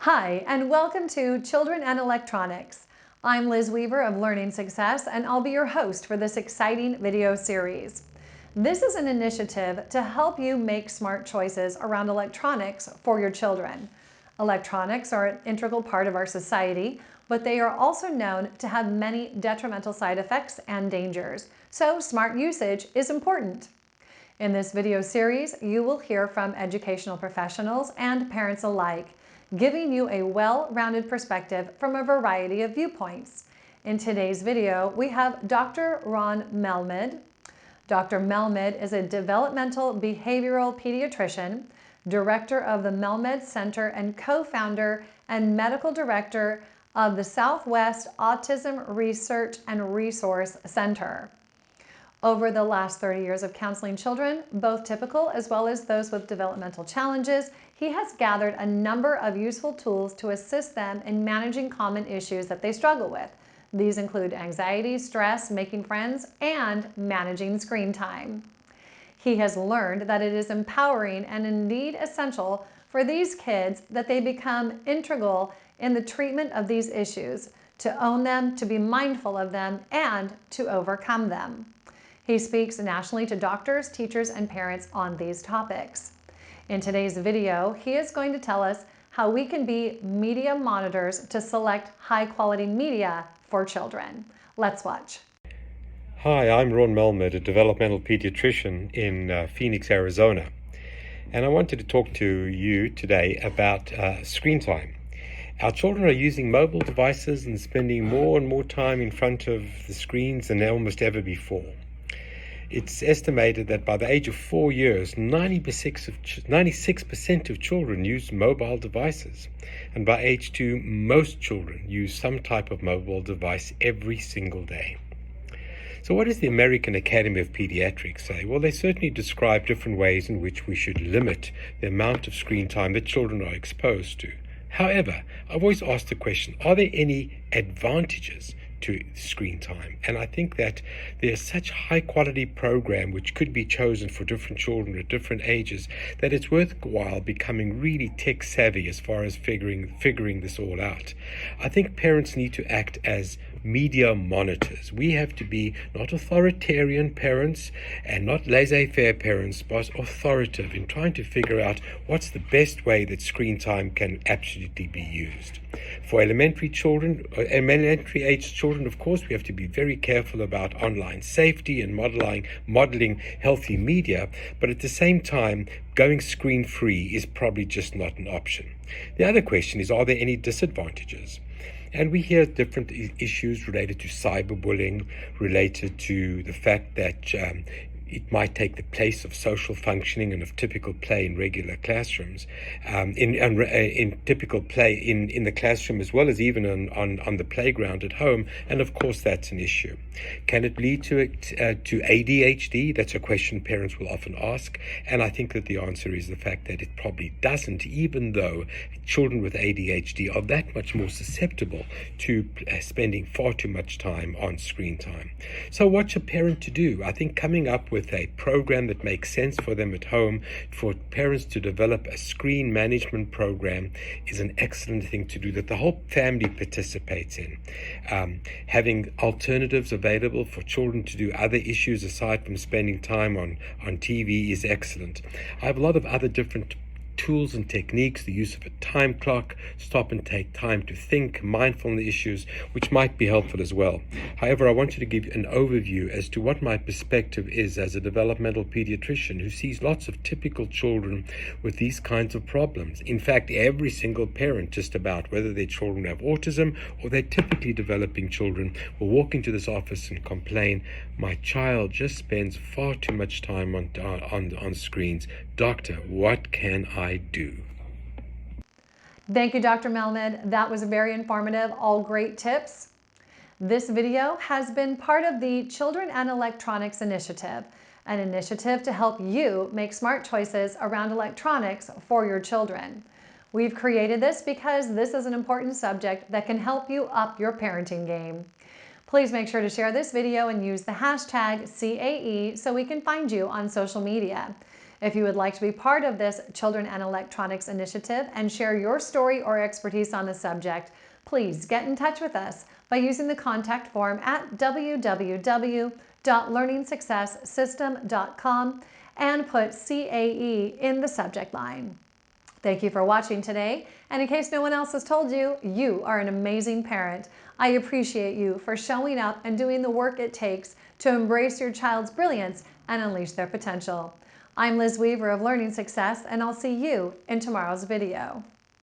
Hi, and welcome to Children and Electronics. I'm Liz Weaver of Learning Success, and I'll be your host for this exciting video series. This is an initiative to help you make smart choices around electronics for your children. Electronics are an integral part of our society, but they are also known to have many detrimental side effects and dangers, so smart usage is important. In this video series, you will hear from educational professionals and parents alike, giving you a well-rounded perspective from a variety of viewpoints. In today's video, we have Dr. Raun Melmed. Dr. Melmed is a developmental behavioral pediatrician, director of the Melmed Center and co-founder and medical director of the Southwest Autism Research and Resource Center. Over the last 30 years of counseling children, both typical as well as those with developmental challenges, he has gathered a number of useful tools to assist them in managing common issues that they struggle with. These include anxiety, stress, making friends, and managing screen time. He has learned that it is empowering and indeed essential for these kids that they become integral in the treatment of these issues, to own them, to be mindful of them, and to overcome them. He speaks nationally to doctors, teachers, and parents on these topics. In today's video, he is going to tell us how we can be media monitors to select high-quality media for children. Let's watch. Hi, I'm Raun Melmed, a developmental pediatrician in Phoenix, Arizona. And I wanted to talk to you today about screen time. Our children are using mobile devices and spending more and more time in front of the screens than almost ever before. It's estimated that by the age of 4 years, 96% of children use mobile devices. And by age 2, most children use some type of mobile device every single day. So what does the American Academy of Pediatrics say? Well, they certainly describe different ways in which we should limit the amount of screen time that children are exposed to. However, I've always asked the question, are there any advantages to screen time? And I think that there's such high quality program which could be chosen for different children at different ages that it's worthwhile becoming really tech savvy as far as figuring this all out. I think parents need to act as media monitors. We have to be not authoritarian parents and not laissez-faire parents, but authoritative in trying to figure out what's the best way that screen time can absolutely be used. For elementary age children, of course, we have to be very careful about online safety and modeling healthy media, but at the same time, going screen-free is probably just not an option. The other question is, are there any disadvantages? And we hear different issues related to cyberbullying, related to the fact that it might take the place of social functioning and of typical play in regular classrooms, in typical play in the classroom, as well as even on the playground at home. And of course, that's an issue. Can it lead to ADHD? That's a question parents will often ask. And I think that the answer is the fact that it probably doesn't, even though children with ADHD are that much more susceptible to spending far too much time on screen time. So what's a parent to do? I think coming up with a program that makes sense for them at home, for parents to develop a screen management program, is an excellent thing to do that the whole family participates in. Having alternatives available for children to do other issues aside from spending time on TV is excellent. I have a lot of other different tools and techniques, the use of a time clock, stop and take time to think, mindfulness issues, which might be helpful as well. However, I wanted to give an overview as to what my perspective is as a developmental pediatrician who sees lots of typical children with these kinds of problems. In fact, every single parent, just about, whether their children have autism or they're typically developing children, will walk into this office and complain, my child just spends far too much time on screens. Doctor, what can I do? Thank you, Dr. Melmed. That was very informative, all great tips. This video has been part of the Children and Electronics Initiative, an initiative to help you make smart choices around electronics for your children. We've created this because this is an important subject that can help you up your parenting game. Please make sure to share this video and use the hashtag CAE so we can find you on social media. If you would like to be part of this Children and Electronics initiative and share your story or expertise on the subject, please get in touch with us by using the contact form at www.learningsuccesssystem.com and put CAE in the subject line. Thank you for watching today, and in case no one else has told you, you are an amazing parent. I appreciate you for showing up and doing the work it takes to embrace your child's brilliance and unleash their potential. I'm Liz Weaver of Learning Success, and I'll see you in tomorrow's video.